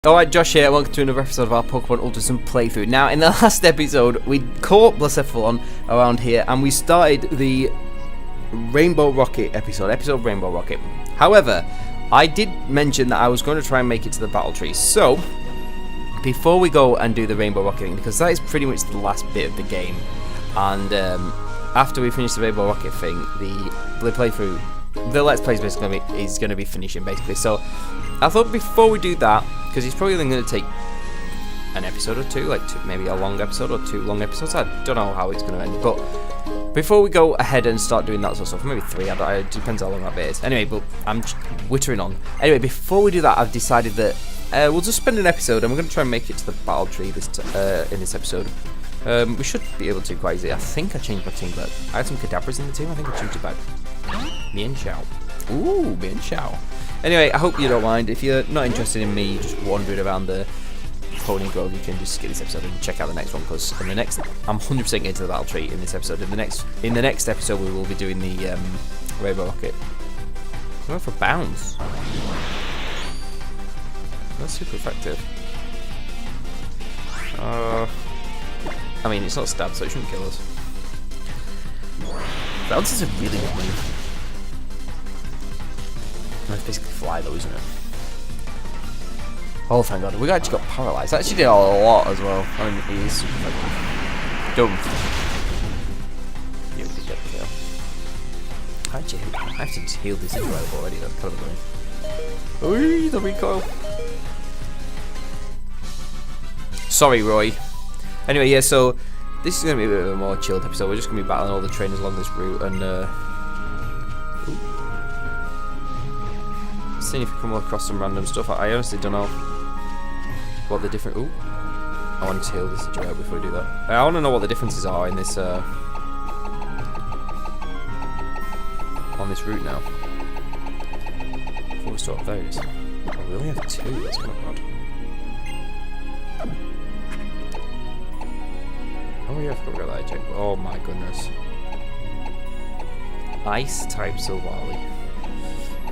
Alright, Josh here, welcome to another episode of our Pokemon Ultra Sun playthrough. Now, in the last episode, we caught Blacephalon around here, and we started the Rainbow Rocket episode Rainbow Rocket. However, I did mention that I was going to try and make it to the Battle Tree, so, before we go and do the Rainbow Rocket thing, because that is pretty much the last bit of the game, and after we finish the Rainbow Rocket thing, the playthrough, the Let's Play is going to be finishing, basically, so I thought before we do that, because it's probably only going to take an episode or two, maybe a long episode or 2 long episodes. I don't know how it's going to end, but before we go ahead and start doing that sort of stuff, maybe 3, it depends how long that bit is. Anyway, but I'm wittering on. Anyway, before we do that, I've decided that we'll just spend an episode, and we're going to try and make it to the Battle Tree in this episode. We should be able to quite easily. I think I changed my team, but I had some Kadabras in the team. I think I changed it back. Mian Xiao. Ooh, Mian Xiao. Anyway, I hope you don't mind. If you're not interested in me just wandering around the Pony Grove, you can just skip this episode and check out the next one, because in the next, I'm 100% getting to the Battle Tree in this episode. In the next episode, we will be doing the Rainbow Rocket. I'm going for Bounce. That's super effective. I mean, it's not stab, so it shouldn't kill us. Bounce is a really good move. It's basically fly though, isn't it? Oh, thank God. We actually got paralyzed. That actually did a lot as well. I mean, it is super effective. Don't. You did get the kill. I actually just healed this intro already. That's kind of annoying. Ooh, the recoil. Sorry, Roy. Anyway, yeah, so this is going to be a bit of a more chilled episode. We're just going to be battling all the trainers along this route and seeing if we come across some random stuff. I honestly don't know what the different. Ooh, I want to heal this out before we do that. I want to know what the differences are in this on this route now. Before we start those, oh, we only have 2. That's kind of odd. Oh yeah, I forgot about that check. Oh my goodness. Ice type Silvally.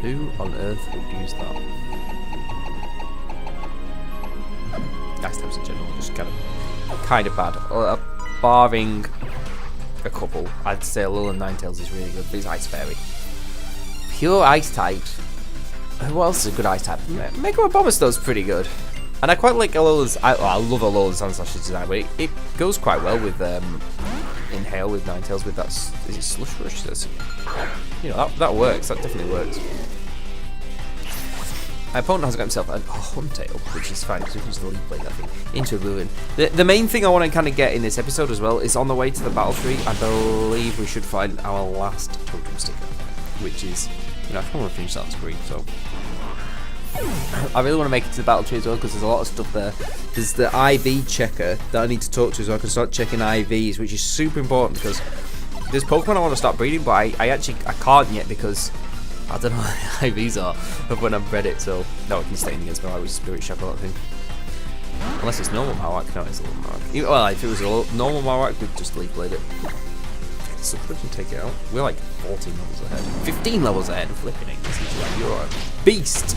Who on earth would use that? Ice types in general, just kind of bad. Barring a couple, I'd say Alola and Ninetales is really good, but it's Ice Fairy. Pure Ice types. Who else is a good Ice type? Mega Abomasnow's pretty good. And I quite like Alola's. I love Alola's Sandslash's design, but it goes quite well with Inhale with Ninetales with that. Is it Slush Rush? That's, you know, that works. That definitely works. My opponent has got himself a Huntail, which is fine because we can just Leaf Blade that thing into Ruin. The main thing I want to kind of get in this episode as well is on the way to the Battle Tree. I believe we should find our last totem sticker, which is, you know, I kind of want to finish that on screen. So I really want to make it to the Battle Tree as well, because there's a lot of stuff there. There's the IV checker that I need to talk to, so I can start checking IVs, which is super important because there's Pokemon I want to start breeding, but I can't yet because I don't know what the IVs are of when I've bred it. So no, I can stay in against my with Spirit Shock or that thing. Unless it's normal Marowak. No, it's a little Marowak. Well, if it was a normal Marowak, we'd just Leaf Blade it. So we can take it out. We're like 14 levels ahead. 15 levels ahead of flipping it. Like, you're a beast.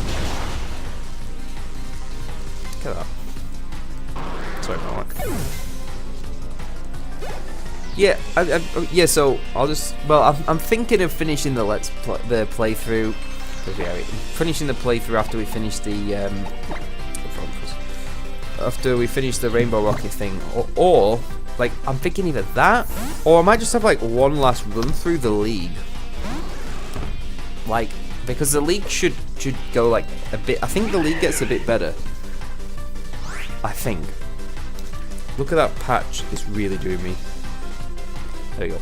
Look at that. Sorry, Marowak. Yeah, yeah. So I'll just. Well, I'm thinking of finishing the playthrough. Finishing the playthrough after we finish the after we finish the Rainbow Rocket thing, or like I'm thinking either that, or I might just have like one last run through the league. Like, because the league should go like a bit. I think the league gets a bit better. I think. Look at that patch. It's really doing me. There you go.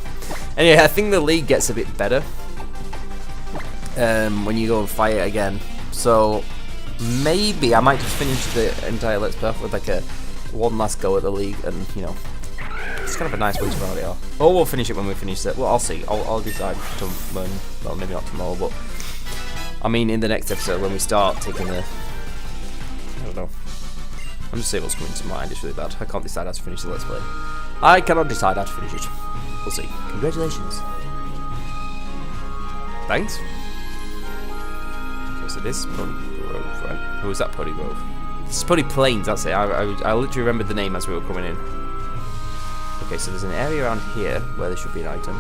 Anyway, I think the league gets a bit better when you go and fight it again. So maybe I might just finish the entire Let's Play with like a one last go at the league, and you know, it's kind of a nice way to run it off. Or we'll finish it when we finish it. Well, I'll see. I'll decide to when. Well, maybe not tomorrow, but I mean in the next episode when we start taking the. I don't know. I'm just saying what's coming to mind. It's really bad. I can't decide how to finish the Let's Play. I cannot decide how to finish it. We'll see. Congratulations. Thanks. Okay, so this Pony Grove, right? Who was that Pony Grove? It's Pony Plains, that's it. I literally remembered the name as we were coming in. Okay, so there's an area around here where there should be an item.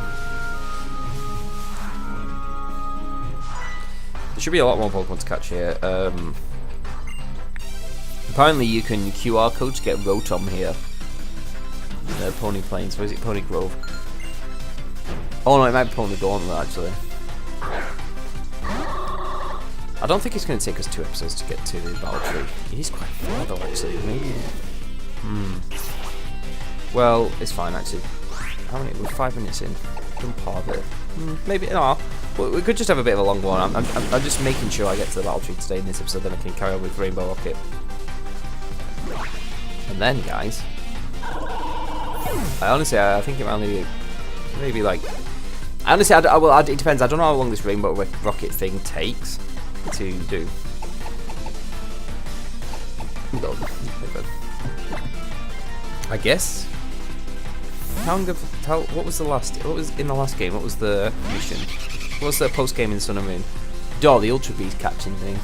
There should be a lot more Pokemon to catch here. Apparently you can QR code to get Rotom here. Pony Plains, or is it Pony Grove? Oh no, it might be Pony Gauntlet actually. I don't think it's going to take us 2 episodes to get to the Battle Tree. It is quite far though actually, maybe. Well, it's fine actually. How many? We're 5 minutes in. Done part of it. Maybe, no. We could just have a bit of a long one. I'm just making sure I get to the Battle Tree today in this episode, then I can carry on with Rainbow Rocket. And then, guys, I think it might only be maybe like. Honestly, it depends. I don't know how long this Rainbow Rocket thing takes to do. I guess. What was in the last game? What was the mission? What was the post game in Sun and Moon? The Ultra Beast catching thing.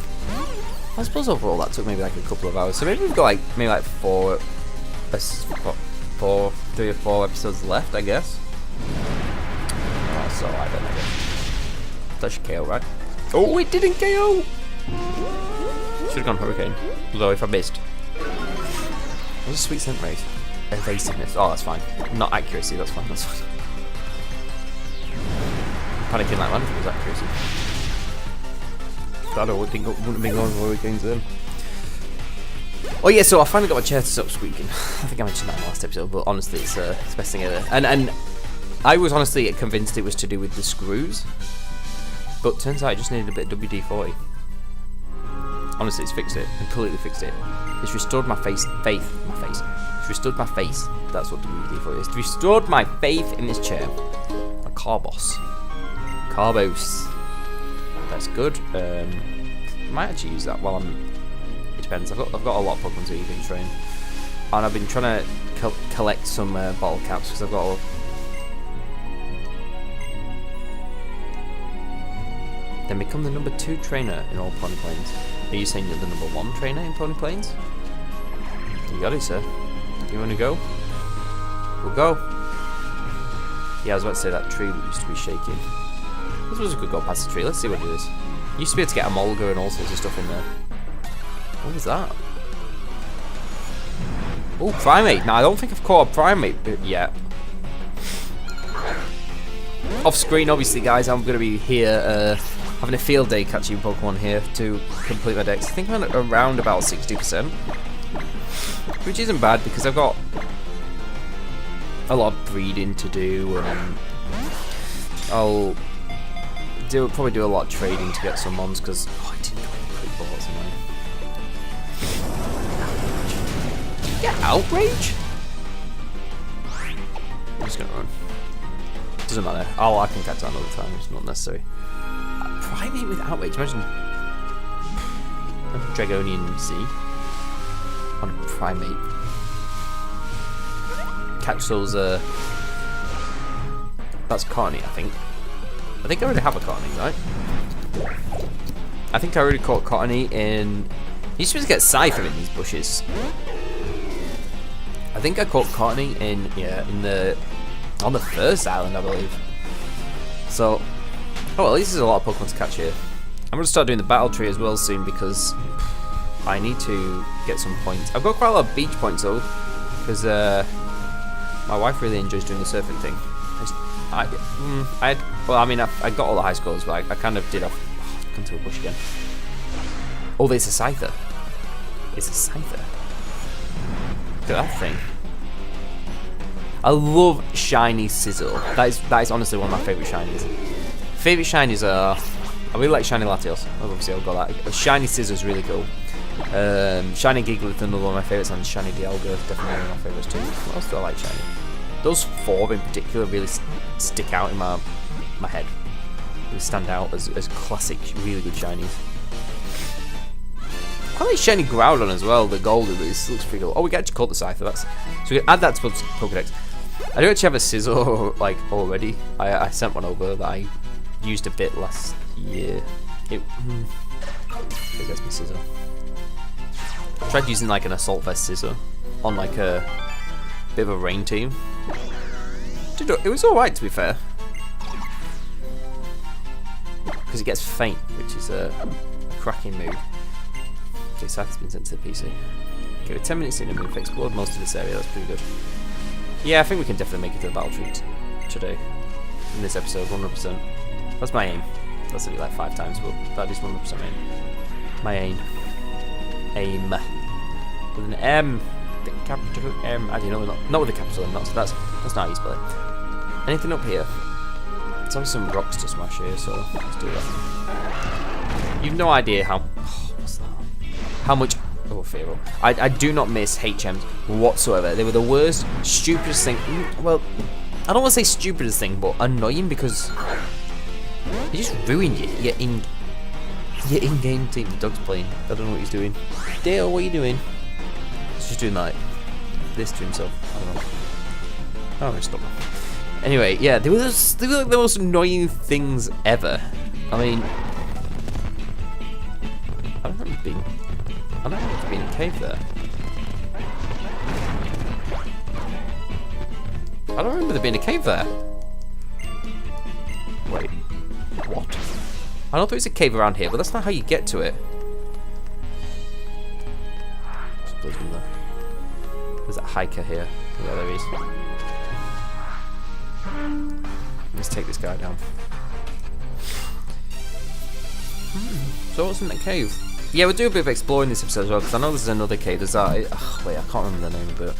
I suppose overall that took maybe like a couple of hours. So maybe we've got like 3 or 4 episodes left, I guess. That's alright then, I guess. That should KO, right? Oh, it didn't KO! Should have gone Hurricane. Although if I missed. What's a sweet scent rate? Evasiveness. Oh, that's fine. Not accuracy, that's fine. That's fine. Panicking like that if it was accuracy. Glad I wouldn't have been going Hurricanes then. Oh yeah, so I finally got my chair to stop squeaking. I think I mentioned that in the last episode, but honestly, it's the best thing ever. And I was honestly convinced it was to do with the screws, but turns out I just needed a bit of WD-40. Honestly, it's fixed it. Completely fixed it. It's restored my faith. It's restored my face. That's what WD-40 is. It's restored my faith in this chair. A Carbos. That's good. I might actually use that while I'm. It depends. I've got a lot of Pokemon to even train, and I've been trying to collect some bottle caps because I've got. Then become the number 2 trainer in all Pony Plains. Are you saying you're the number 1 trainer in Pony Plains? You got it, sir. You want to go? We'll go. Yeah, I was about to say that tree used to be shaking. I suppose we could go past the tree. Let's see what it is. You used to be able to get a Mulga and all sorts of stuff in there. What was that? Oh, Primate. Now, I don't think I've caught a Primate yet. Off screen, obviously, guys, I'm going to be here having a field day catching Pokemon here to complete my decks. I think I'm around about 60%. Which isn't bad because I've got a lot of breeding to do, and I'll probably do a lot of trading to get some mons because I didn't know any quick balls in mine. Get outrage? I'm just gonna run. Doesn't matter. I can catch that another time. It's not necessary. Primate with outrage. Imagine Dragonian Z on a Primate. Catch those. That's Carney, I think. I think I already have a Carney, right? I think I already caught Carney in. You supposed to get Cypher in these bushes. I think I caught Carney in on the first island, I believe. So, at least there's a lot of Pokemon to catch here. I'm gonna start doing the battle tree as well soon because I need to get some points. I've got quite a lot of beach points though, because my wife really enjoys doing the surfing thing. I got all the high scores, but I kind of did off. Oh, come to a bush again. Oh, there's a Scyther. It's a Scyther. Look at that thing. I love shiny Sizzle. That is honestly one of my favourite shinies. Favourite shinies are. I really like shiny Latios. Obviously, I've got that. Shiny Scissor is really cool. Shiny Gigalith, another one of my favourites, and shiny Dialga, definitely one of my favourites too. What else do I like shiny? Those 4 in particular really stick out in my head. They stand out as classic, really good shinies. Quite like shiny Groudon as well. The gold of this looks pretty cool. Oh, we can actually call the Cypher. So we can add that to Pokedex. I do actually have a Scizor like already. I sent one over that I used a bit last year. I think that's my Scizor. Tried using like an assault vest scissor on like a bit of a rain team. Dude, it was alright to be fair. Because it gets faint, which is a cracking move. Okay, so that's been sent to the PC. Okay, with 10 minutes in and we've explored most of this area, that's pretty good. Yeah, I think we can definitely make it to the battle tree today. In this episode, 100%. That's my aim. That's only like 5 times, but that is 100% aim. My aim. Aim. With an M. The capital M. Actually, no, not with the capital M, that's not how you spell it. Anything up here? There's only some rocks to smash here, so let's do that. You've no idea how... what's that? How much... Oh, Pharaoh. I do not miss HMs whatsoever. They were the worst, stupidest thing... Well, I don't want to say stupidest thing, but annoying because... They just ruined your in-game team. The dog's playing. I don't know what he's doing. Dale, what are you doing? He's just doing like this to himself. I don't know. Oh, I'm gonna stop. Anyway, yeah, they were like the most annoying things ever. I mean, I don't remember being in a cave there. I don't remember there being a cave there. Wait, what? I don't think it's a cave around here, but that's not how you get to it. There's a hiker here. Yeah, there is. Let's take this guy down. So what's in that cave? Yeah, we'll do a bit of exploring this episode as well, because I know there's another cave. There's that... wait, I can't remember the name of it.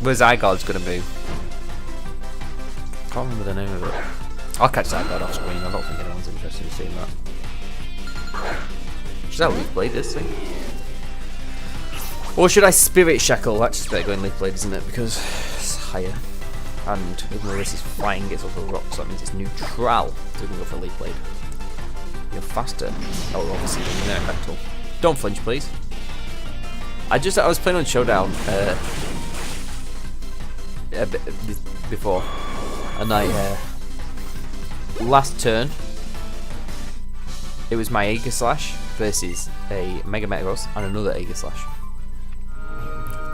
Where's Zygarde's going to be? I can't remember the name of it. I'll catch Zygarde off screen. I don't think anyone's interested in seeing that. Should I leaf blade this thing? Or should I spirit shackle? That's just better going leaf blade, isn't it? Because it's higher. And even though this is flying, it's also rocks, so that means it's neutral. So we can go for leaf blade. You're faster. Oh, we're obviously doing there, Rectal. Don't flinch, please. I was playing on Showdown before, and last turn it was my Aegislash versus a Mega Metagross and another Aegislash.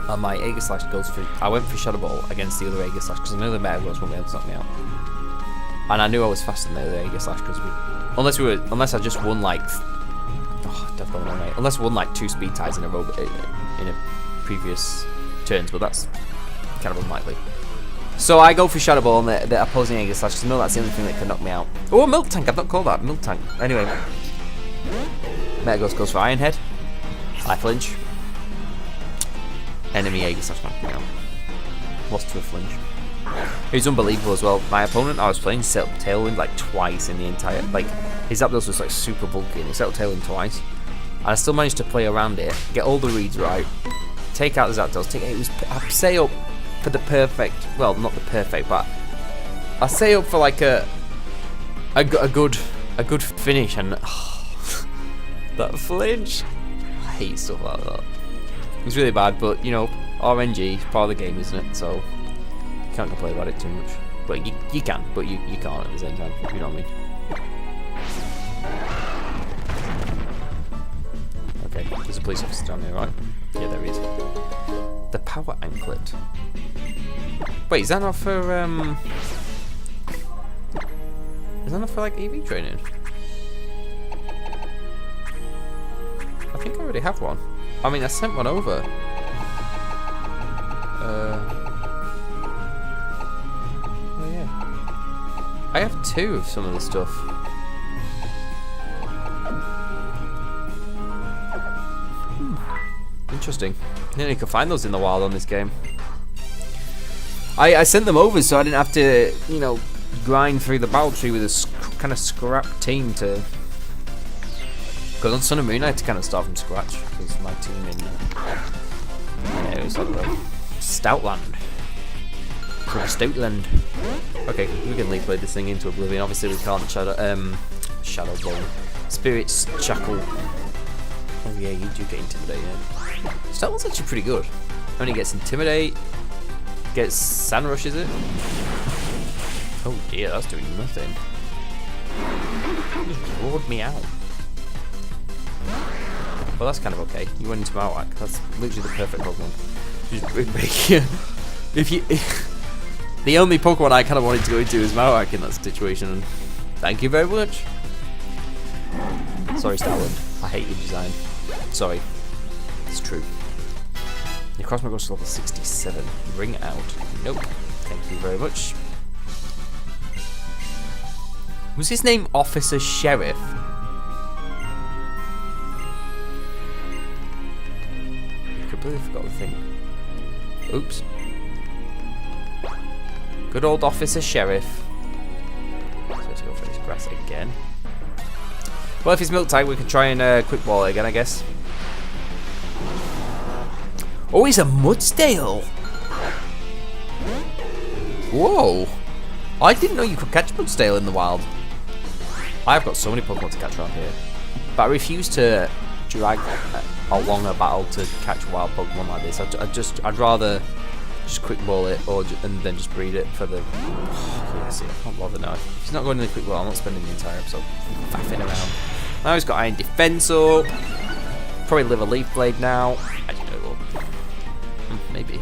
And my Aegislash goes for... I went for Shadow Ball against the other Aegislash because I knew the Metagross wouldn't be able to knock me out. And I knew I was faster than the other Aegislash because unless I just won like... Oh, definitely won, mate. Unless I won like 2 speed ties in a row in a previous turns, but that's kind of unlikely. So I go for Shadow Ball on the opposing Aegislash because I know that's the only thing that can knock me out. Oh, Milk Tank! I've not called that. Milk Tank. Anyway. Metagross goes for Iron Head. I flinch. Enemy Aegislash knocked me out. Lost to a flinch. It was unbelievable as well. My opponent, I was playing set up Tailwind like twice in the entire... Like, his Zapdos was like super bulky and he set up Tailwind twice. And I still managed to play around it, get all the reads right, take out the Zapdos, I say up for the perfect... Well, not the perfect, but... I say up for like a good finish and... that flinch. I hate stuff like that. It's really bad, but you know, RNG is part of the game, isn't it? So you can't complain about it too much. But you can, but you can't at the same time. You know what I mean? Okay, there's a police officer down there, right? Yeah, there is. The power anklet. Wait, is that not for like EV training? I think I already have one. I mean, I sent one over. Oh yeah. I have 2 of some of the stuff. Interesting. You know, you can find those in the wild on this game. I sent them over so I didn't have to, you know, grind through the battle tree with a kind of scrap team to... Because on Sun and Moon I had to kind of start from scratch because my team in it was like the Stoutland. Stoutland. Okay, we can leaf blade this thing into oblivion. Obviously we can't Shadow Ball. Spirit's Shackle. Oh yeah, you do get Intimidate, yeah. Stoutland's actually pretty good. Only gets Intimidate, gets Sand Rush, is it? Oh dear, that's doing nothing. He just roared me out. Well, that's kind of okay. You went into Marowak. That's literally the perfect Pokemon. Just make you. The only Pokemon I kind of wanted to go into is Marowak in that situation. And thank you very much. Sorry, Starland. I hate your design. Sorry. It's true. Your Crossmo goes to level 67. Bring it out. Nope. Thank you very much. Was his name Officer Sheriff? I completely forgot the thing. Oops. Good old Officer Sheriff. So let's go for this grass again. Well, if he's milk type, we can try and quick ball it again, I guess. Oh, he's a Mudsdale! Whoa! I didn't know you could catch Mudsdale in the wild. I've got so many Pokemon to catch around here. But I refuse to drag along a battle to catch wild Pokemon like this. I'd rather just quick ball it and then just breed it for the... Yeah, see, I can't bother now. If he's not going in the quick ball, I'm not spending the entire episode faffing around. Now he's got Iron Defense up. Probably live a Leaf Blade now. I don't know. Maybe.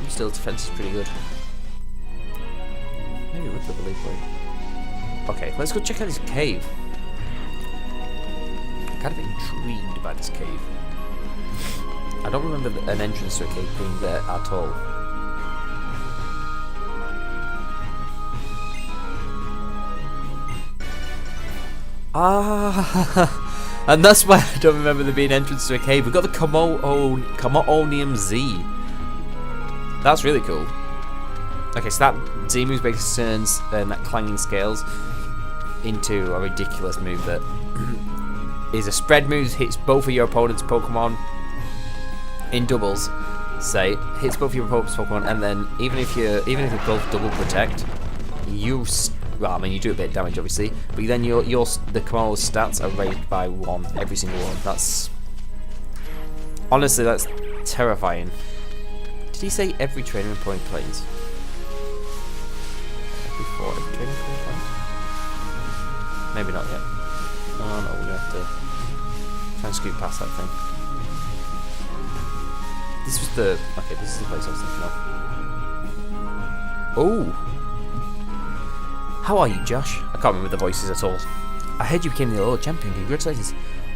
Still, defense is pretty good. Maybe with live a Leaf Blade. Okay, let's go check out this cave. I'm kind of intrigued by this cave. I don't remember an entrance to a cave being there at all. Ah, and that's why I don't remember there being an entrance to a cave. We've got the Commonium Z. That's really cool. Okay, so that Z moves basically turns that clanging scales into a ridiculous move that is a spread move, hits both of your opponent's Pokemon in doubles. Say hits both of your opponent's Pokemon, and then even if you both double protect, you well, I mean you do a bit of damage obviously, but then the Commod's stats are raised by 1 every single one. That's honestly that's terrifying. Did he say every training point plays? Before every training point plays? Maybe not yet. Oh no, we're gonna have to try and scoot past that thing. This was the... Okay, this is the place I was thinking of. Oh! How are you, Josh? I can't remember the voices at all. I heard you became the Alola champion. Congratulations.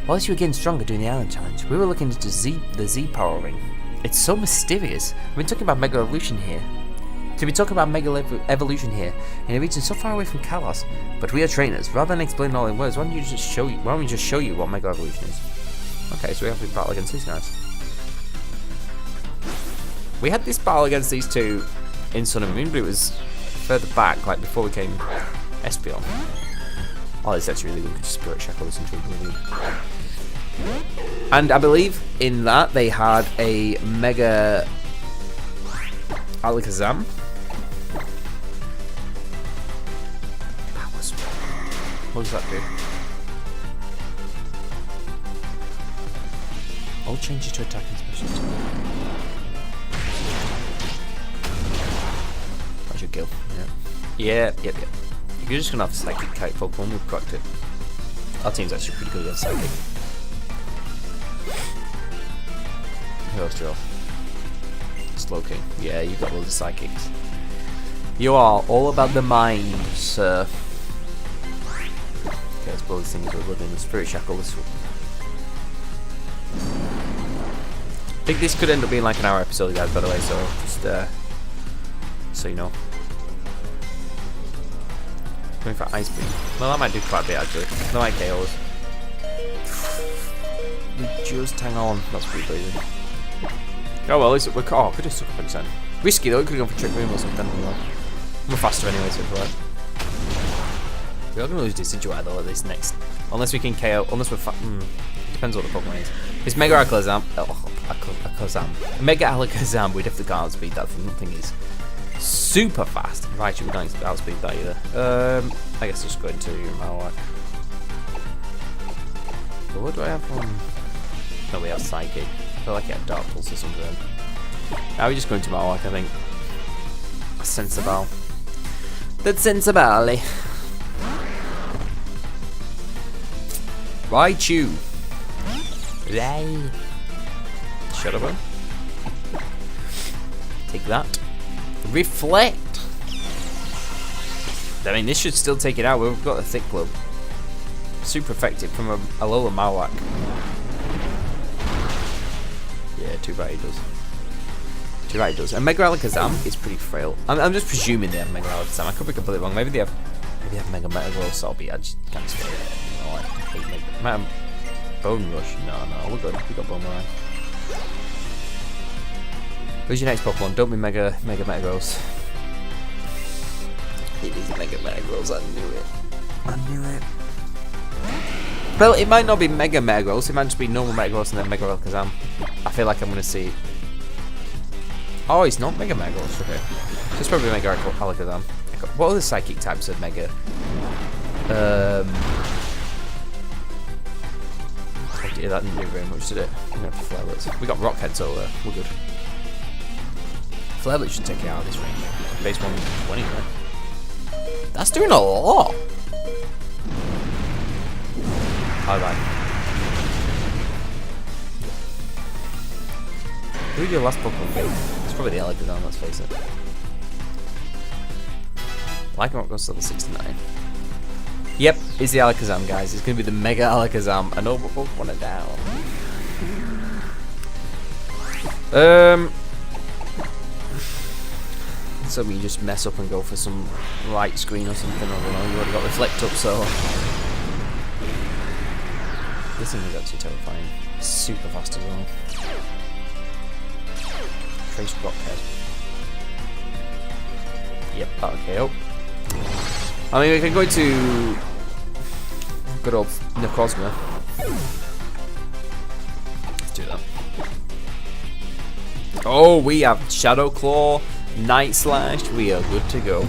Whilst you were getting stronger doing the Island Challenge, we were looking into the Z Power Ring. It's so mysterious. We've been talking about Mega Evolution here. To be talking about Mega Evolution here in a region so far away from Kalos, but we are trainers. Rather than explain all in words, why don't we just show you what Mega Evolution is? Okay, so we have to battle against these guys. We had this battle against these two in Sun and Moon, but it was further back, like before we came Espeon. Oh, this is actually really good. Spirit Shackle this into really. And I believe in that they had a Mega Alakazam. What does that do? All changes to attack and special attack. That's your kill. Yeah. Yep. You're just gonna have Psychic Kite Pokemon, we've cracked it. Our team's actually pretty good against Psychic. Who else do you have? Slowking. Yeah, you've got loads of Psychics. You are all about the mind, sir. Okay, let's blow these things we're living the Spirit Shackle this one. I think this could end up being like an hour episode, guys, by the way, so just so you know. Going for Ice Beam. Well, that might do quite a bit actually. That might KO us. We just hang on. That's pretty crazy. Oh well, we're could have stuck up again. Risky though, we could have gone for Trick Room or something. We're faster anyway, so it's alright. We are going to lose Decidueye though at this next. Unless we can KO, unless we're depends what the Pokemon is. This Mega Alakazam, Mega Alakazam, we definitely can't outspeed that thing. That thing is super fast. Right, we don't outspeed that either. I guess just go into Marowak. But what do I have on? No, we have Psychic. I feel like I had Dark Pulse or something. Now we just go into Marowak, I think. Sensible. That's sensible. Raichu. Yay! Shadow Bone. Take that. Reflect! I mean, this should still take it out. We've got a Thick Globe. Super effective from a Alola Marowak. Yeah, too bad he does. Too bad he does. And Mega Alakazam is pretty frail. I'm just presuming they have Mega Alakazam. I could be completely wrong. Maybe they have Mega Metagross. I just can't say it. You know, I hate Mega. Bone Rush? No, we're good. We got Bone Rush. Who's your next Pokemon? Don't be Mega Metagross. It is Mega Metagross. I knew it. Well, it might not be Mega Metagross. It might just be normal Metagross and then Mega Alakazam. I feel like I'm going to see. Oh, it's not Mega Metagross. Okay. It's probably Mega Alakazam. What other psychic types of Mega? Yeah, that didn't do very much, did it? Flareblitz. We got Rockhead, so we're good. Flareblitz should take it out of this range. Base 120, right? That's doing a lot. Bye. Who did your last Pokemon be? It's probably the Alakazam, let's face it. Lycanroc goes to level 69. Yep, it's the Alakazam, guys. It's going to be the Mega Alakazam. And all Pokemon are down. So we just mess up and go for some light screen or something. I don't know. You already got Reflect up, so. This thing is actually terrifying. Super fast as well. Trace Rockhead. Yep, that'll KO. I mean, we can go into good old Necrozma. Let's do that. Oh, we have Shadow Claw, Night Slash. We are good to go.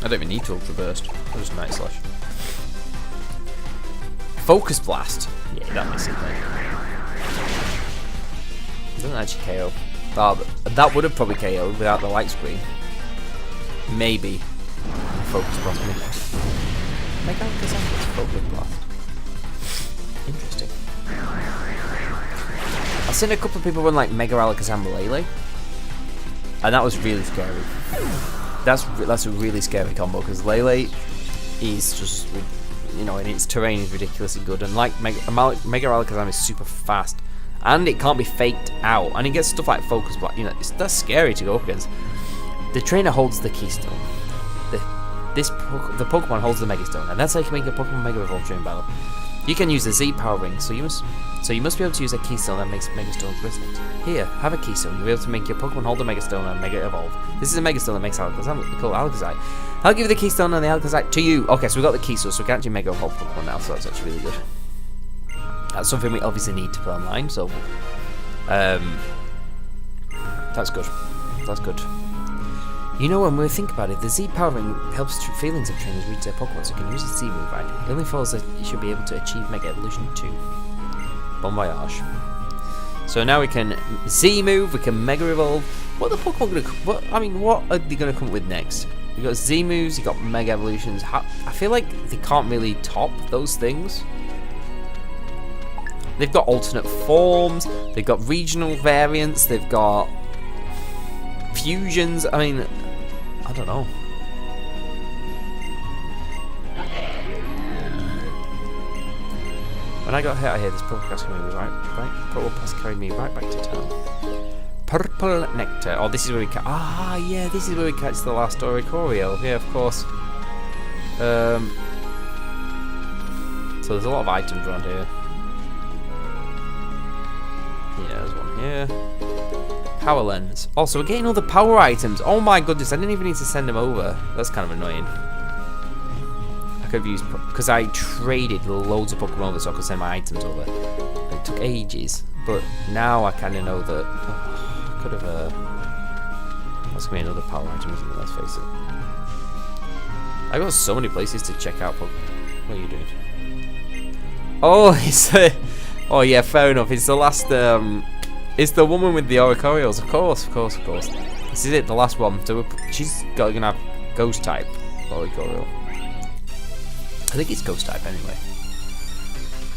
I don't even need to Ultra Burst. I'll just Night Slash. Focus Blast. Yeah, that makes it then. It doesn't actually KO. Oh, that would have probably KO'd without the light screen. Maybe. Focus Blast. Mega Alakazam gets Focus Blast. Interesting. I've seen a couple of people run like Mega Alakazam Lele, and that was really scary. That's a really scary combo because Lele is just, you know, in its terrain is ridiculously good, and like Mega Alakazam is super fast, and it can't be faked out, and it gets stuff like Focus Blast. You know, that's scary to go up against. The trainer holds the keystone. The Pokemon holds the Megastone, and that's how you can make your Pokemon Mega Evolve during battle. You can use the Z Power Ring, so you must be able to use a keystone that makes Megastones resonate. Here, have a keystone. You'll be able to make your Pokemon hold a Megastone and Mega Evolve. This is a Megastone that makes Alakazam called Alakazam. I'll give you the keystone and the Alakazam to you. Okay, so we've got the keystone, so we can actually Mega Evolve Pokemon now, so that's actually really good. That's something we obviously need to put online, so that's good. That's good. You know, when we think about it, the Z Power Ring helps feelings of trainers reach their Pokemon, so you can use the Z move, right? It only follows that you should be able to achieve Mega Evolution 2. Bon voyage. So now we can Z move, we can Mega Evolve. What are the Pokemon gonna? What are they gonna come up with next? You got Z moves, you got Mega Evolutions. I feel like they can't really top those things. They've got alternate forms, they've got regional variants, they've got fusions. I mean, I don't know. When I got hit, I hear this purple pass carried me purple pass carried me right back to town. Purple Nectar. Oh, this is where we catch. Ah, yeah, this is where we catch the last Oricorio. Yeah, of course. So there's a lot of items around here. Yeah, there's one here. Power Lens. Also, we're getting all the power items. Oh my goodness, I didn't even need to send them over. That's kind of annoying. I could have used, because I traded loads of Pokemon over so I could send my items over. It took ages, but now I kind of know that. I could have. That's gonna be another power item, isn't it? Let's face it. I got so many places to check out Pokemon. What are you doing? Oh, it's. Oh yeah, fair enough. It's the last. It's the woman with the Oricorials, of course. This is it, the last one. So she's gonna have Ghost type Oricorial. I think it's Ghost type anyway.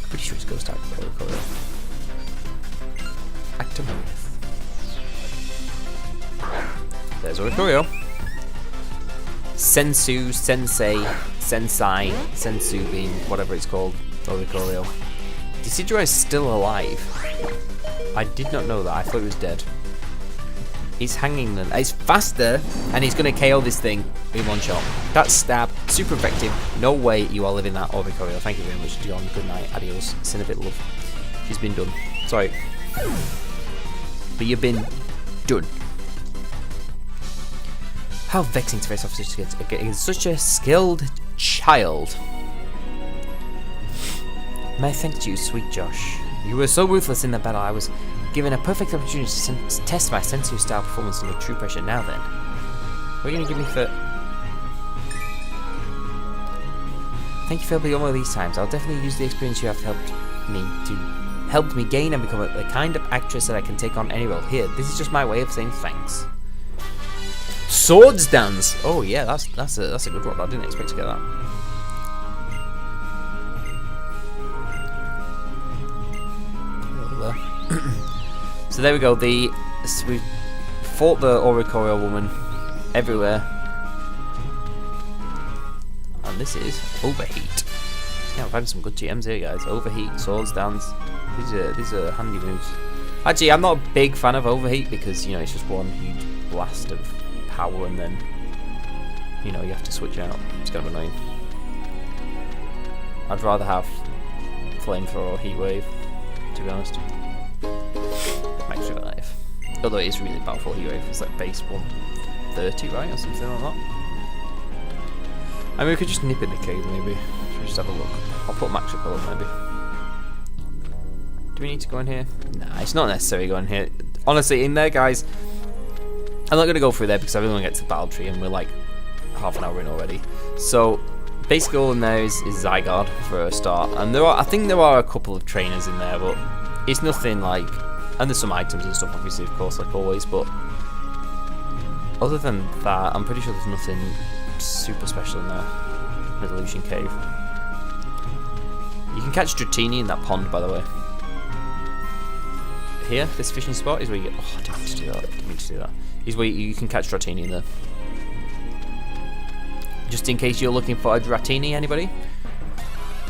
Pretty sure it's Ghost type. Actimate. There's Oricorio. Sensu, Sensei, Sensai, Sensu being whatever it's called. Oricorio. Decidueye is still alive. I did not know that. I thought he was dead. He's hanging them. He's faster, and he's going to KO this thing in one shot. That's stab. Super effective. No way you are living that Oricorio. Thank you very much, Dion. Good night. Adios. Send a bit of love. She's been done. Sorry. But you've been done. How vexing to face off against such a skilled child. My thanks to you, sweet Josh. You were so ruthless in the battle. I was given a perfect opportunity to test my sensu style performance under true pressure. Now then, what are you going to give me for... Thank you for helping me all these times. I'll definitely use the experience you have helped me gain and become the kind of actress that I can take on any role. Here, this is just my way of saying thanks. Swords dance. Oh yeah, that's a good one. I didn't expect to get that. So there we go. We fought the Oricorio woman everywhere, and this is Overheat. Yeah, I'm finding some good GMs here, guys. Overheat, Swords dance. These are handy moves. Actually, I'm not a big fan of Overheat because it's just one huge blast of power, and then you have to switch out. It's kind of annoying. I'd rather have Flamethrower or Heat Wave, to be honest. Max Revive. Although it is really powerful, Heat Wave. It's like base 130, right, or something like that. I mean, we could just nip in the cave, maybe. Should we just have a look? I'll put Max Repel maybe. Do we need to go in here? Nah, it's not necessary to go in here. Honestly, in there, guys, I'm not going to go through there because I really want to get to the battle tree, and we're like half an hour in already. So basically all in there is Zygarde for a start, and I think there are a couple of trainers in there, but it's nothing like, and there's some items and stuff obviously, of course, like always, but other than that, I'm pretty sure there's nothing super special in there. Resolution Cave. You can catch Dratini in that pond, by the way. Here, this fishing spot is where you get... Oh, I didn't mean to do that. Didn't mean to do that. Is where you can catch Dratini in there. Just in case you're looking for a Dratini, anybody?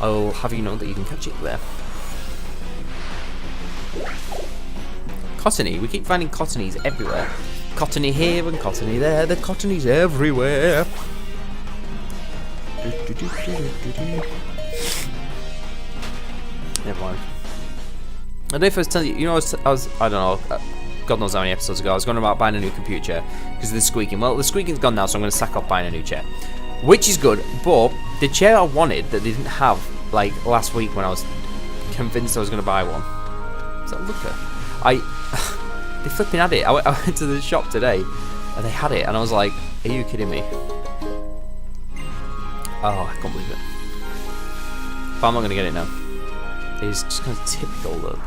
I'll have you know that you can catch it there. Cottony. We keep finding Cottonies everywhere. Cottony here and Cottony there. The Cottonies everywhere. Never mind. I don't know if I was telling you, I don't know, God knows how many episodes ago, I was going about buying a new computer chair because of the squeaking. Well, the squeaking's gone now, so I'm going to sack off buying a new chair, which is good, but the chair I wanted that they didn't have, like, last week when I was convinced I was going to buy one. Is that Looker? They flipping had it. I went to the shop today, and they had it, and I was like, are you kidding me? Oh, I can't believe it. But I'm not going to get it now. It's just kind of typical, though.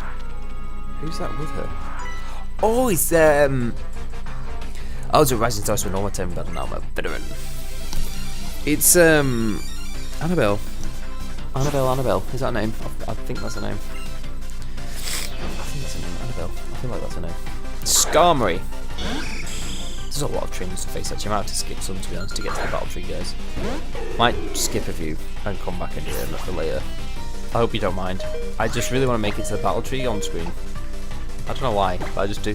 Who's that with her? Oh, it's I was a Rising Star with Norma Time, but now I'm a veteran. It's Annabelle. Annabelle. Is that a name? I think that's a name. I think that's a name. Annabelle. I feel like that's a name. Skarmory. There's a lot of trainers to face actually. I might have to skip some, to be honest, to get to the battle tree, guys. Might skip a few and come back and do it for later. I hope you don't mind. I just really want to make it to the battle tree on screen. I don't know why, but I just do.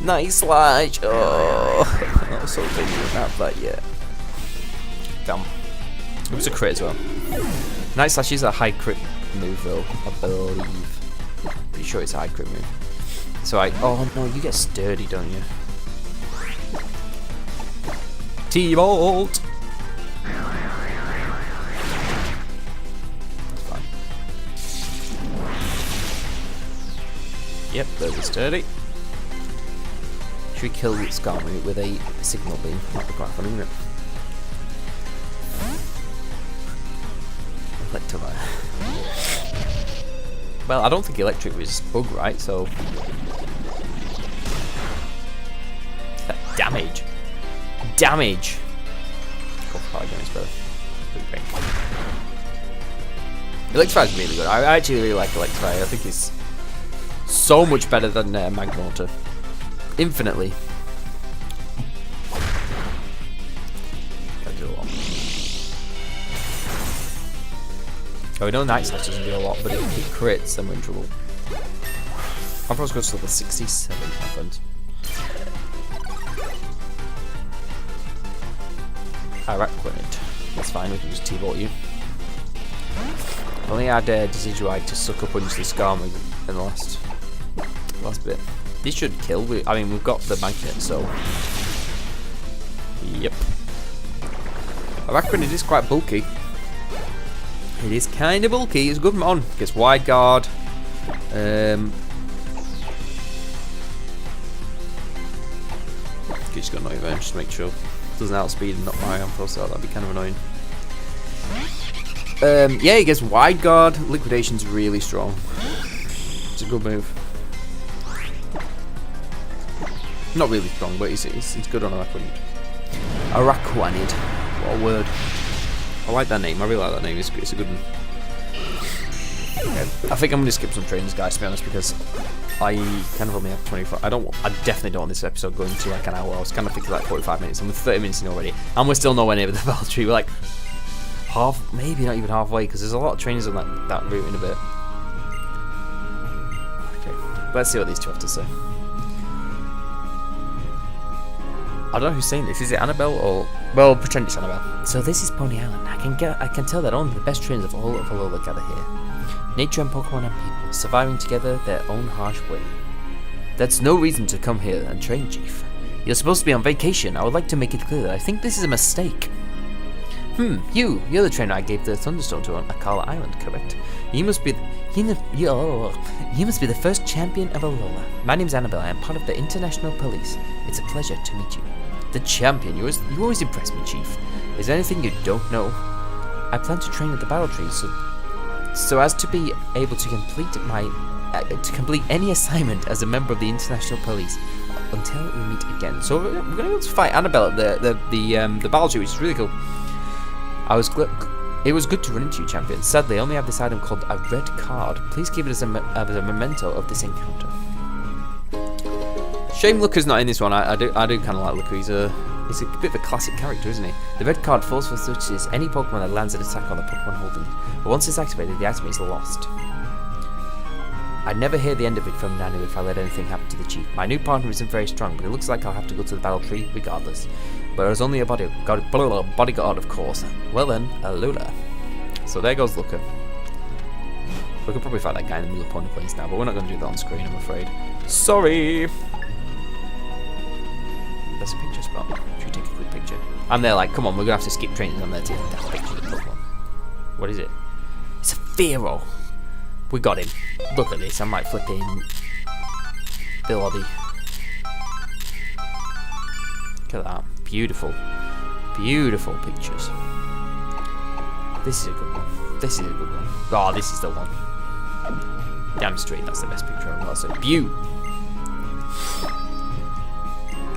Nice Slash! Oh, I was so big we didn't have that yet. Damn. It was a crit as well. Night Slash is a high crit move though, I believe. Pretty sure it's a high crit move. So oh no, you get sturdy, don't you? T-Bolt! Yep, there's a sturdy. Should we kill Skarmory with a signal beam? That'd be quite fun, isn't it? Electrify. Well, I don't think electric was bug, right? So that damage. Go for fire damage, bro. Electrify is really good. I actually really like Electrify. I think it's so much better than Magmortar. Infinitely. Gotta do a lot. Oh, we know Night Slash doesn't do a lot, but if it crits, then we're in trouble. I've always got to level 67, my friend. Araquanid. That's fine, we can just T-Bolt you. I only had Decidueye to suck up into the Skarmory in the last bit. This should kill. I mean, we've got the Magnet, so. Yep. Araquanid is quite bulky. It is kind of bulky. It's a good mon. Gets Wide Guard. Just got Night Range, just to make sure. Doesn't outspeed and not my Ampharos, so that'd be kind of annoying. Yeah, he gets Wide Guard. Liquidation's really strong. It's a good move. Not really strong, but it's good on Araquanid. Araquanid. What a word. I like that name. I really like that name. It's a good one. Okay. I think I'm going to skip some trainers, guys, to be honest, because I kind of only have 24. I definitely don't want this episode going to like an hour. I was kind of thinking like 45 minutes, and we're 30 minutes in already. And we're still nowhere near the battle tree. We're like maybe not even halfway, because there's a lot of trainers on that route in a bit. Okay, let's see what these two have to say. I don't know who's saying this. Is it Annabelle or... Well, pretend it's Annabelle. So this is Pony Island. I can tell that only the best trainers of all of Alola gather here. Nature and Pokemon and people, surviving together their own harsh way. That's no reason to come here and train, Chief. You're supposed to be on vacation. I would like to make it clear that I think this is a mistake. You're the trainer I gave the Thunderstone to on Akala Island, correct? You must be the first champion of Alola. My name's Annabelle. I am part of the International Police. It's a pleasure to meet you. The champion. You always impress me, Chief. Is there anything you don't know? I plan to train at the battle tree, so as to be able to complete any assignment as a member of the International Police until we meet again. So we're going to be able to fight Annabelle at the battle tree, which is really cool. It was good to run into you, champion. Sadly, I only have this item called a red card. Please keep it as a memento of this encounter. Shame Looker's not in this one. I do kind of like Looker. He's a bit of a classic character, isn't he? The red card forcefully touches any Pokemon that lands an attack on the Pokemon holding it. But once it's activated, the item is lost. I'd never hear the end of it from Nanu if I let anything happen to the Chief. My new partner isn't very strong, but it looks like I'll have to go to the battle tree regardless. But I was only a bodyguard, of course. Well then, Alola. So there goes Looker. We could probably fight that guy in the middle of Pony Plains now, but we're not going to do that on screen, I'm afraid. Sorry! That's a picture spot. Should we take a quick picture? I'm there like, come on, we're going to have to skip trainings on there to take that picture of the Pokemon. What is it? It's a Fearow. We got him. Look at this, I'm like flipping Bilobby. Look at that. Beautiful. Beautiful pictures. This is a good one. This is a good one. Oh, this is the one. Damn straight, that's the best picture I've got. So,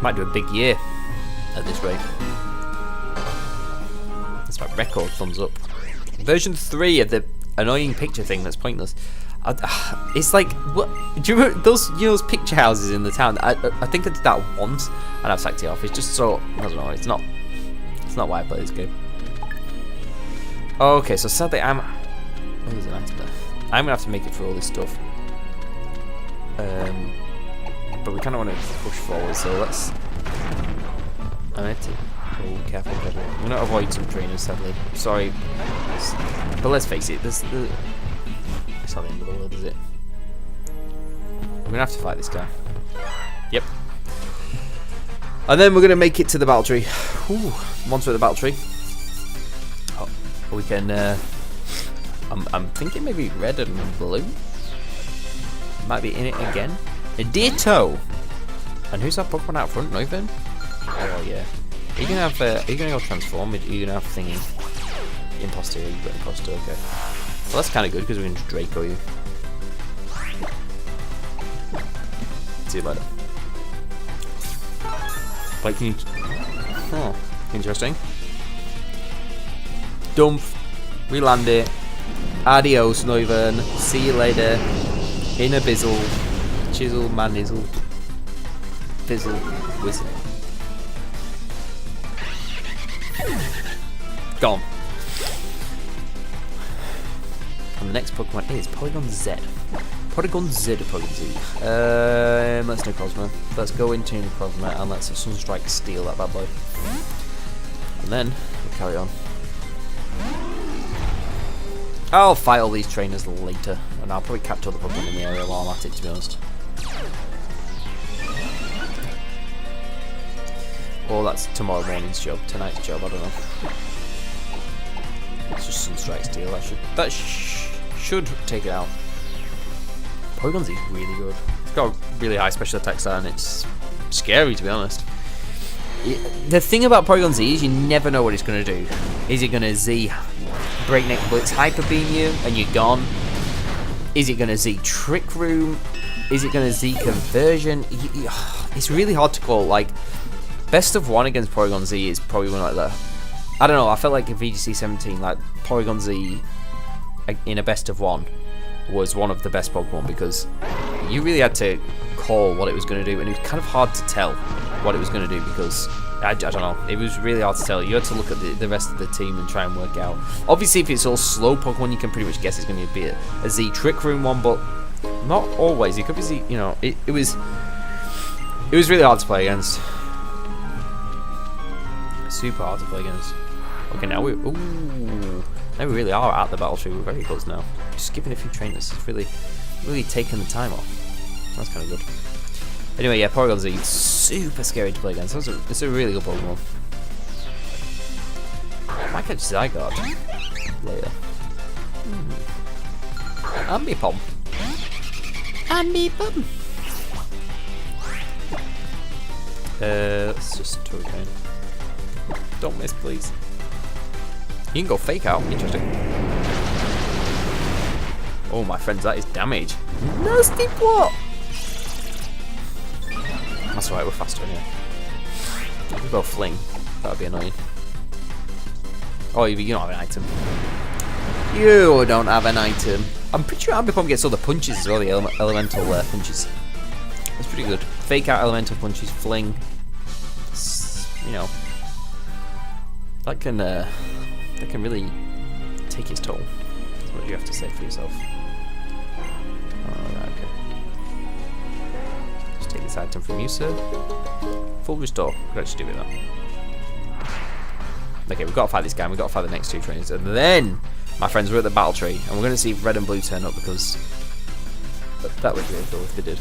might do a big year at this rate. That's my record thumbs up. Version 3 of the annoying picture thing that's pointless. It's like, what? Do you remember those picture houses in the town? I think I did that once and I've sacked it off. It's just so, I don't know. It's not why I play this game. Okay, so sadly I'm gonna have to make it through all this stuff. But we kind of want to push forward, so let's. I'm going to. Oh, careful. We're going to avoid some trainers, sadly. Sorry. But let's face it, it's not the end of the world, is it? We're going to have to fight this guy. Yep. And then we're going to make it to the battle tree. Ooh, once we're at the battle tree. Oh, we can. I'm thinking maybe red and blue. Might be in it again. A Ditto! And who's that Pokemon out front? Nothing? Oh yeah. Are you gonna go transform? Are you gonna have thingy? Imposter, you've got imposter, okay. Well that's kinda good because we can just Draco you. See you later. Like can you interesting. Dump. We land it. Adios, Noivern. See you later. In a bizzle. Chisel, manizzle. Fizzle. Whistle. Gone. And the next Pokemon is Porygon Z. Porygon Z or Porygon Z. Let's do Cosmo. Let's go into Cosmo and let's Sunstrike steal that bad boy. And then we'll carry on. I'll fight all these trainers later, and I'll probably catch other Pokemon in the area while I'm at it, to be honest. Or that's tomorrow morning's job, tonight's job, I don't know. It's just Sunstrike Steel, that should take it out. Porygon Z is really good. It's got a really high special attack stat and it's scary, to be honest. The thing about Porygon Z is you never know what it's going to do. Is it going to Z Breakneck Blitz Hyper Beam you and you're gone? Is it going to Z Trick Room? Is it going to Z Conversion? It's really hard to call. Like, best of one against Porygon Z is probably one like that. I don't know, I felt like in VGC 17, like Porygon Z in a best of one was one of the best Pokemon because you really had to call what it was going to do, and it was kind of hard to tell what it was going to do because I don't know, it was really hard to tell. You had to look at the rest of the team and try and work out. Obviously, if it's all slow Pokemon, you can pretty much guess it's going to be a Z Trick Room one, but not always. It could be Z, you know. It was really hard to play against. Super hard to play against. Okay, now we really are at the battle tree. We're very close now. Just skipping a few trainers. It's really taking the time off. That's kind of good. Anyway, yeah, Porygon Z, super scary to play against. It's a really good Pokemon. I might catch Zygarde later. Ambipom. Ambipom. Let's just Turrican. Don't miss, please. You can go Fake Out. Interesting. Oh, my friends, that is damage. Nasty what? That's right, we're faster anyway. If we go Fling, that would be annoying. Oh, you don't have an item. You don't have an item. I'm pretty sure Ambipom gets all the punches as well, the elemental punches. That's pretty good. Fake Out elemental punches, Fling. You know, that can really take its toll. That's what you have to say for yourself. Alright, okay. Just take this item from you, sir. Full restore. Could actually do with that. Okay, we've got to fight this guy, and we've got to fight the next two trainers. And then, my friends, we're at the battle tree, and we're going to see if red and blue turn up because that would be really cool if they did.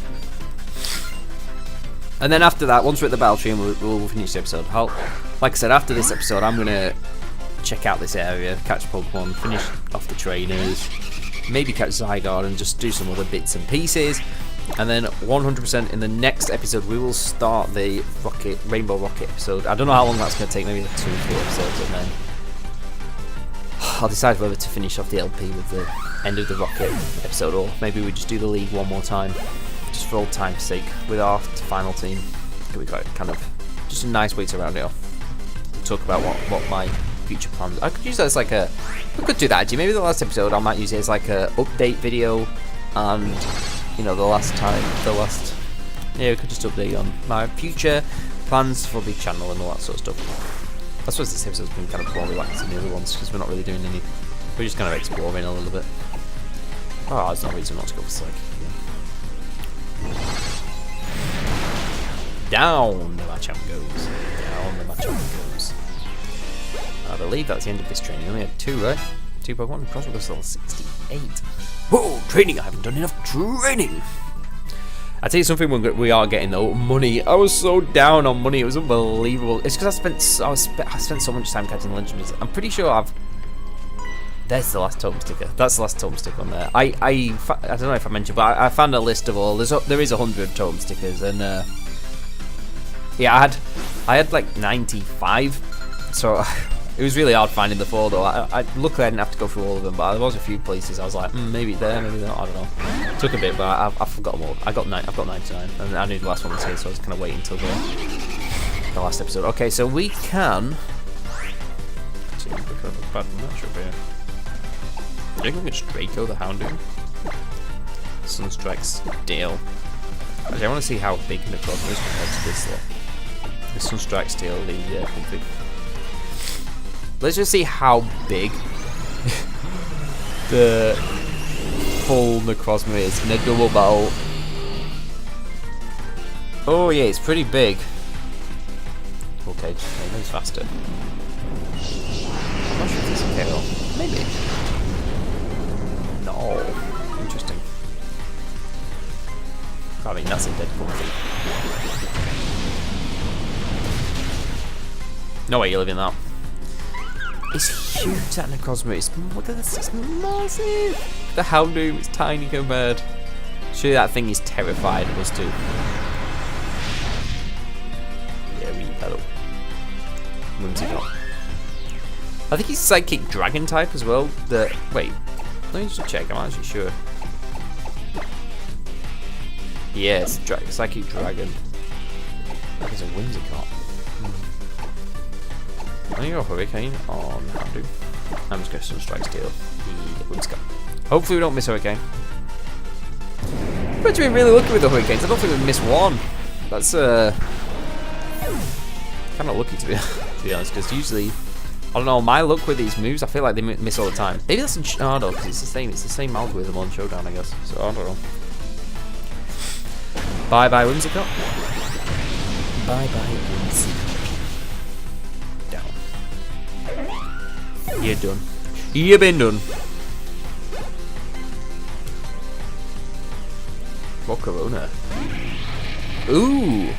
And then after that, once we're at the battle tree, and we'll finish the episode. Like I said, after this episode, I'm going to check out this area, catch Pokemon, finish off the trainers, maybe catch Zygarde and just do some other bits and pieces. And then 100% in the next episode, we will start the Rainbow Rocket episode. I don't know how long that's going to take, maybe like 2 or 3 episodes, and then I'll decide whether to finish off the LP with the end of the Rocket episode, or maybe we just do the League one more time. Just for old time's sake, with our final team. We got kind of just a nice way to round it off. To talk about what my future plans. I could use that as like a. We could do that actually. Maybe the last episode I might use it as like a update video, and you know yeah, we could just update on my future plans for the channel and all that sort of stuff. I suppose this episode's been kind of more relaxed than the other ones because we're not really doing any. We're just kind of exploring a little bit. Oh, there's no reason not to go for Psych. Down the Machamp goes. Down the Machamp goes. I believe that's the end of this training. We only had 2, right? 2 Pokemon. Crossword was level 68. Whoa, training! I haven't done enough training. I tell you something, we are getting though. Money. I was so down on money. It was unbelievable. It's because I spent so much time catching legendaries. I'm pretty sure There's the last totem sticker. That's the last totem sticker on there. I don't know if I mentioned, but I found a list of all. There is 100 totem stickers, and yeah, I had like 95, so it was really hard finding the 4 though. Luckily I didn't have to go through all of them, but there was a few places I was like, maybe there, maybe not. I don't know. It took a bit, but I've forgotten all. I've got 99, and I knew the last one was here, so I was kind of waiting until the last episode. Okay, so we can. Let's see, bad matchup here. I think we can just Draco the Houndoom. Sunstrike Steel. Actually, I want to see how big Necrozma is compared to this lot. The Sunstrike Steel, the GameFreak. Let's just see how big the full Necrozma is in a double battle. Oh yeah, it's pretty big. Okay, just moves faster. I'm not sure if this is KO. Maybe. No. Interesting. I mean, that's a dead comfy. No way you're living that. It's huge, that Necrozma. Look at this, it's massive. The Houndoom is tiny compared. Surely that thing is terrified of us too. Yeah, we need that up. Whimsicott. I think he's Psychic Dragon type as well. Wait, let me just check, I'm actually sure. Yes, Psychic Dragon. That is a Whimsicott. I'm gonna go Hurricane on Houndoom. I'm just going to Sunstrike Steel the Whimsicott. Hopefully we don't miss Hurricane. We've been really lucky with the Hurricanes. I don't think we've missed one. That's kind of lucky to be honest, because usually, I don't know, my luck with these moves, I feel like they miss all the time. Maybe that's no, because it's the same algorithm on Showdown, I guess. So I don't know. Bye bye Whimsicott. Bye bye Whimsicott. Down. You're done. You've been done. What Corona? Ooh.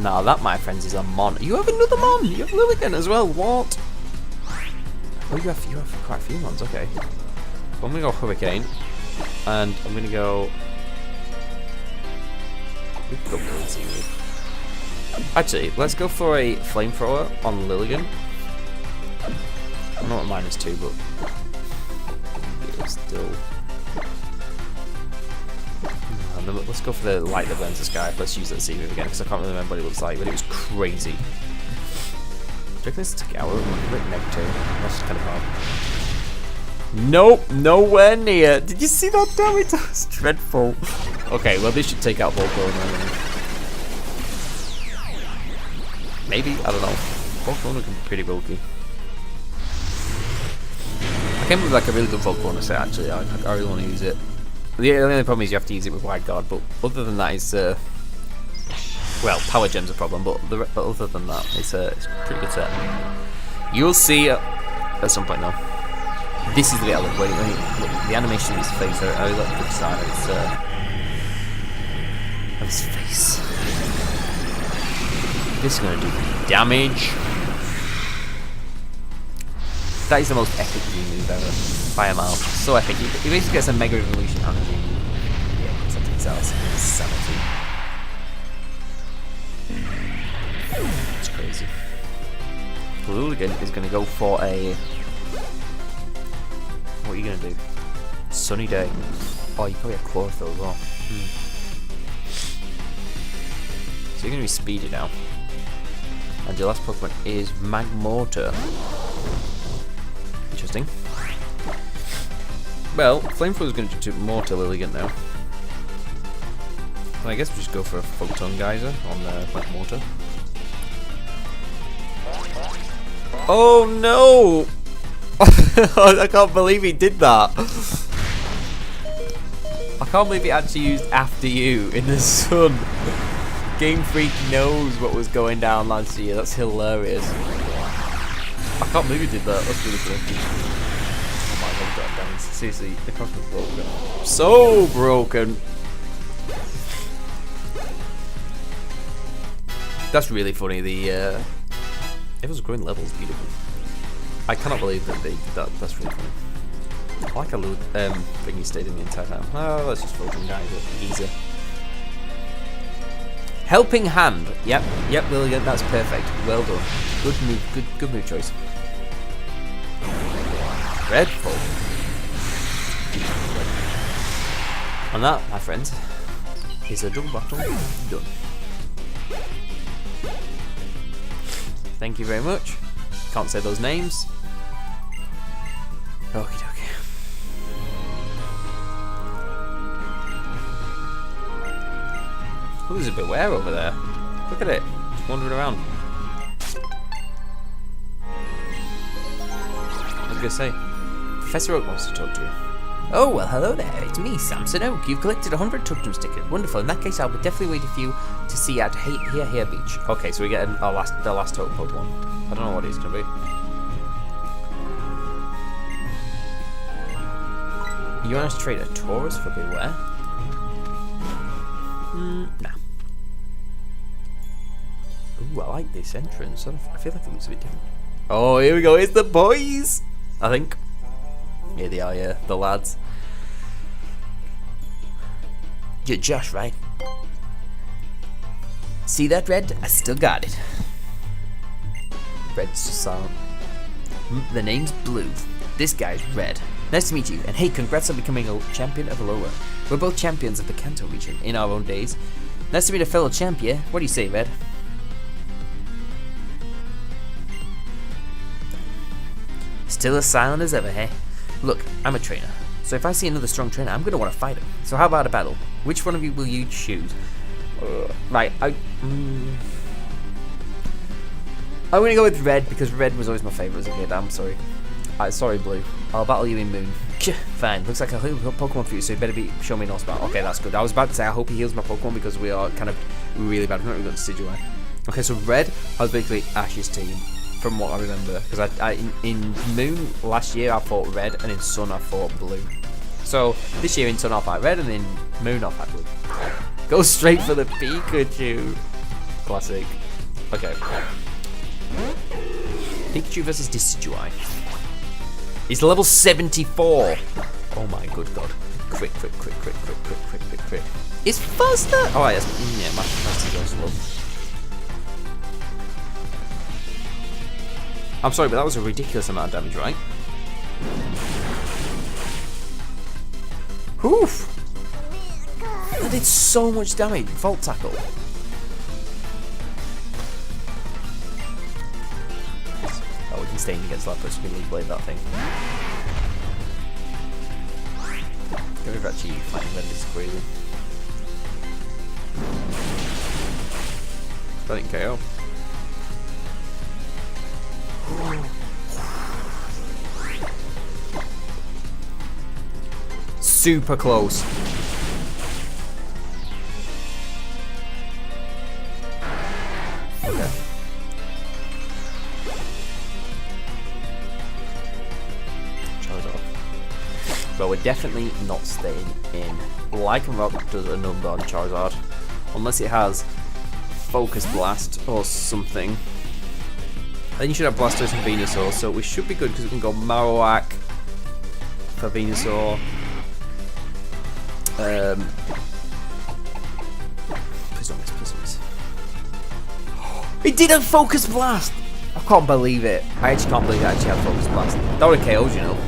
Now that, my friends, is a Mon. You have another Mon. You have Lilligant as well. What? Oh, you have quite a few Mons. Okay. I'm gonna go Hurricane, and I'm gonna go. We could go Blizzard. Actually, let's go for a Flamethrower on Lilligant. I'm not at -2, but it's still. Let's go for the light that burns the sky. Let's use that C move again because I can't really remember what it looks like, but it was crazy. Do you reckon this take out? -2. That's kind of hard. Nope, nowhere near. Did you see that damage? That was dreadful. Okay, well this should take out Volcarona. Maybe, I don't know. Volcarona can be pretty bulky. I came up with like a really good Volcarona set actually. I really want to use it. The only problem is you have to use it with Wide Guard, but other than that, it's well, Power Gem's a problem, but other than that, it's a pretty good set. You'll see at some point though. This is the bit I love. Look, the animation of his face. I really like the design of his face. This is going to do damage. That is the most epic move ever. By a mile. So epic. He basically gets a Mega Evolution energy. Yeah, because that takes out insanity. It's crazy. Lilligant is going to go for a. What are you going to do? Sunny Day. Oh, you probably have Chlorophyll as well. So you're going to be speedy now. And your last Pokemon is Magmortar. Interesting. Well, Flamethrower is going to do more to Lilligant now. Well, I guess we just go for a Photon Geyser on Magmortar. Oh no! I can't believe he did that. I can't believe he actually used After You in the sun. GameFreak knows what was going down last year. That's hilarious. I can't believe he did that. That's really funny. Oh my god, damn it. Seriously, the Cosmos broken. So broken. That's really funny. It was growing levels beautiful. I cannot believe that they did that. That's really funny. I like a little thing he stayed in the entire time. Oh, let's just Photon Geyser. Helping Hand. Yep, Lilligant, that's perfect. Well done. Good move, good move choice. Dreadful. And that, my friends, is a double battle done. Thank you very much. Can't say those names. Okie dokie. Oh, there's a Beware over there. Look at it. Just wandering around. What was I going to say? Professor Oak wants to talk to you. Oh, well, hello there. It's me, Samson Oak. You've collected 100 Tugdrum stickers. Wonderful. In that case, I'll be definitely waiting for you to see at Here Beach. Okay, so we get the last totem Pokemon. I don't know what it's going to be. You want us to trade a Taurus for Beware? Nah. Ooh, I like this entrance. I feel like it looks a bit different. Oh, here we go. It's the boys, I think. Here they are, yeah. The lads. You're Josh, right? See that, Red? I still got it. Red's silent. The name's Blue. This guy's Red. Nice to meet you, and hey, congrats on becoming a champion of Alola. We're both champions of the Kanto region in our own days. Nice to meet a fellow champion. What do you say, Red? Still as silent as ever, hey? Look, I'm a trainer, so if I see another strong trainer, I'm going to want to fight him. So how about a battle? Which one of you will you choose? Right, I'm going to go with Red, because Red was always my favourite as a kid. I'm sorry. Sorry, Blue. I'll battle you in Moon. Fine. Looks like a Pokemon for you, so you better show me no spot. Okay, that's good. I was about to say I hope he heals my Pokemon because we are kind of really bad. We're not even going to Decidueye. Okay, so Red was basically Ash's team, from what I remember. Because in Moon last year I fought Red, and in Sun I fought Blue. So this year in Sun I'll fight Red, and in Moon I'll fight Blue. Go straight for the Pikachu. Classic. Okay. Pikachu versus Decidueye. He's level 74. Oh my good god. Quick. It's faster. Oh, yes. Yeah, my faster goes slow. I'm sorry, but that was a ridiculous amount of damage, right? Oof. That did so much damage. Volt tackle. Oh, we can stay in against that, but we can leave blade that thing. We're actually fighting them disagreeably. I think KO. Super close. Okay. But we're definitely not staying in. Lycanroc does a number on Charizard, unless it has Focus Blast or something. Then you should have Blastoise and Venusaur, so we should be good because we can go Marowak for Venusaur. Please don't miss. It did a Focus Blast! I can't believe it. I actually can't believe it actually had Focus Blast. That would have KO'd, you know.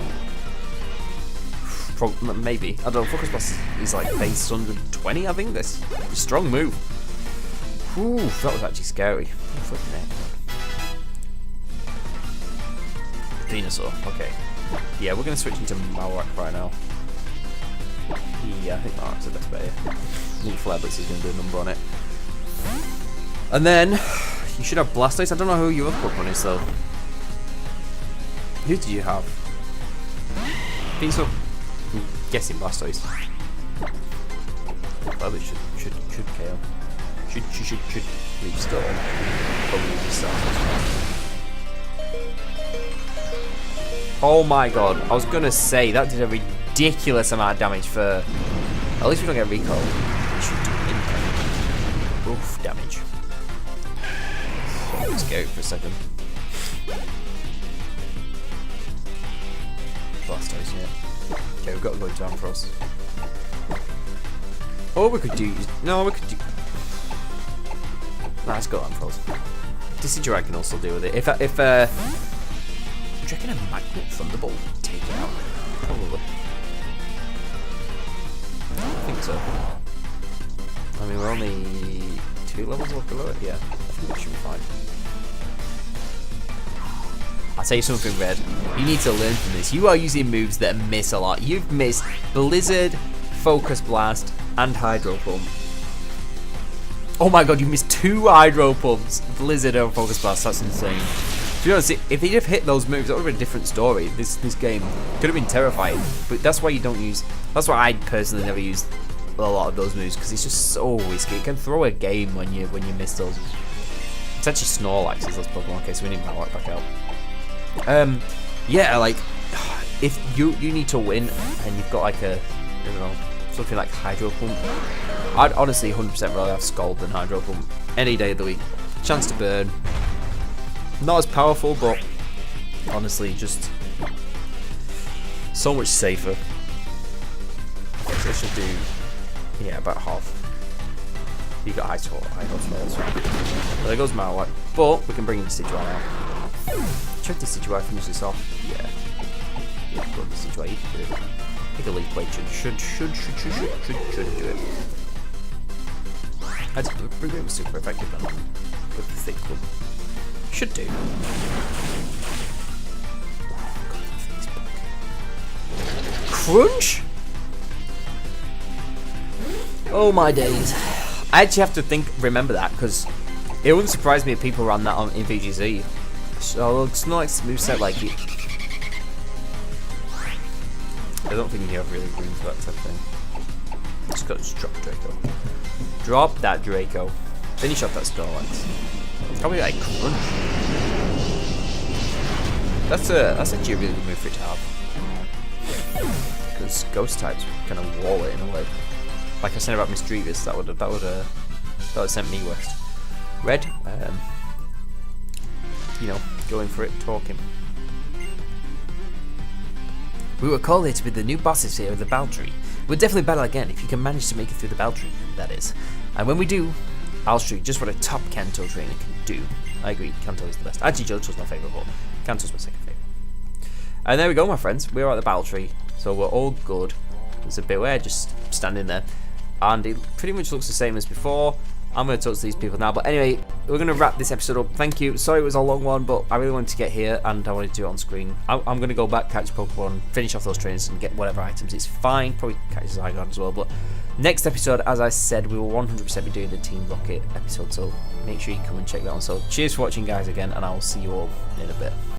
Maybe. I don't know, Focus Blast is like base 120, I think. That's a strong move. Ooh, that was actually scary. Venusaur, okay. Yeah, we're going to switch into Marowak right now. Yeah, I think Marowak's the best bet here. I think Flare Blitz is going to do a number on it. And then, you should have Blastoise. I don't know who your other Pokemon is though. Who did you have? Venusaur. Guessing Blastoise. Probably should KO. Should leave Storm. Probably just Oh my god, I was gonna say that did a ridiculous amount of damage for. At least we don't get recall. We should do impact. Oof, damage. Let's go for a second. Blastoise, yeah. Okay, we've got to go down for us. Or we could do. No, we could do. Nah, let's go on for us. Decidueye can also deal with it. If do you reckon a Magnet Thunderbolt would take it out? Probably. I think so. I mean, we're only 2 levels below it. Yeah, I think we should be fine. I'll tell you something, Red. You need to learn from this. You are using moves that miss a lot. You've missed Blizzard, Focus Blast, and Hydro Pump. Oh my god, you missed 2 Hydro Pumps. Blizzard and Focus Blast, that's insane. To be honest, if he'd have hit those moves, that would have been a different story. This game could have been terrifying. But that's why you don't use... That's why I personally never used a lot of those moves, because it's just so risky. It can throw a game when you miss those. It's actually Snorlax as those Pokemon. Okay, so we need Malwart back out. Yeah, like, if you need to win, and you've got like a, I don't know, something like Hydro Pump, I'd honestly 100% rather have Scald than Hydro Pump any day of the week. Chance to burn. Not as powerful, but honestly, just so much safer. Okay, so I should do, yeah, about half. You got high score, so there goes Marowak. But we can bring in Decidueye now. Check the Decidueye, finish this off. Yeah. Yeah, go the Decidueye, you can do it. I think a Leaf Blade should do it. I'd bring it was super effective then. With the thick club. Should do. Crunch? Oh my days. I actually have to remember that, because it wouldn't surprise me if people ran that in VGZ. So it's not like moveset like it. I don't think you have really room for that type of thing. Just drop Draco. Drop that Draco. Finish off that Snorlax. It's probably like Crunch. That's actually a really good move for it to have. Because Ghost types kind of wall it in a way. Like I said about Misdreavus, that would have sent me west. Red, you know, going for it, talking. We were called here to be the new bosses here of the Baltree. We'll definitely battle again if you can manage to make it through the Baltree, that is. And when we do, I'll show you just what a top Kanto trainer can do. I agree, Kanto is the best. Actually, Johto's my favourite, but Kanto's my second favourite. And there we go, my friends. We're at the Baltree, so we're all good. There's a bit where just standing there, and it pretty much looks the same as before. I'm going to talk to these people now, but anyway, we're going to wrap this episode up. Thank you. Sorry it was a long one, but I really wanted to get here, and I wanted to do it on screen. I'm going to go back, catch Pokemon, finish off those trainers, and get whatever items. It's fine. Probably catch Zygarde as well, but next episode, as I said, we will 100% be doing the Team Rocket episode, so make sure you come and check that out. So cheers for watching, guys, again, and I will see you all in a bit.